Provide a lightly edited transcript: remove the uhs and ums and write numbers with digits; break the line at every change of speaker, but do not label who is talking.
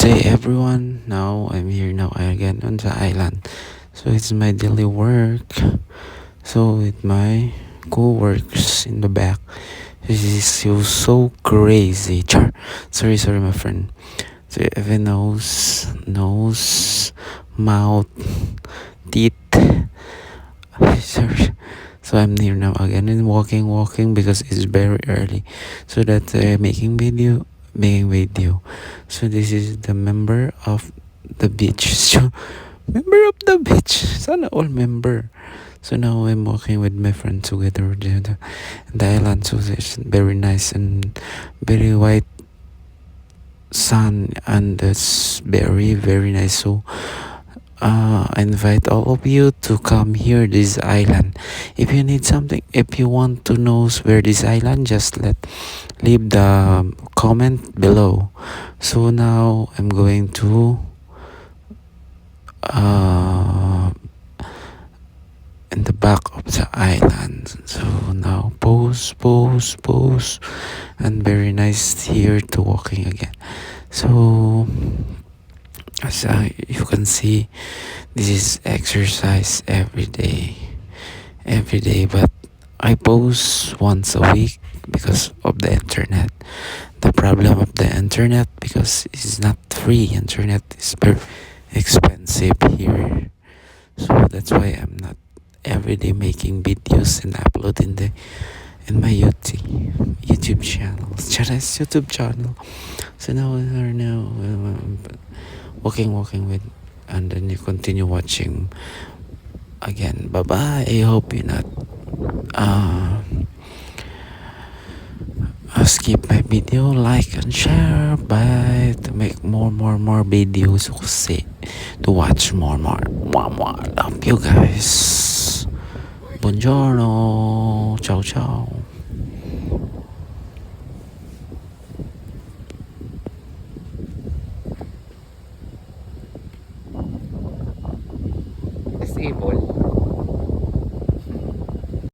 day everyone. Now I'm here now again on the island. So it's my daily work. So with my co-workers in the back. This is so crazy. Sorry my friend. So even nose, mouth, teeth. Sorry. So I'm here now again and walking because it's very early. So that making video. So this is the member of the beach. So member of the beach. Sana all member. So now I'm walking with my friend together the island. So it's very nice and very white sun and it's very nice. So I invite all of you to come here this island. If you need something, if you want to know where this island, just leave the comment below. So now I'm going to in the back of the island. So now pose, and very nice here to walking again. So as you can see, this is exercise every day, but I post once a week because of the internet. The problem of the internet, because it's not free. Internet is very expensive here, so that's why I'm not every day making videos and uploading in my YouTube channel. YouTube channel. So now we are walking with, and then you continue watching again. Bye bye. I hope you not skip my video, like and share. Bye, to make more videos to watch more. Love you guys. Buongiorno. Ciao ciao.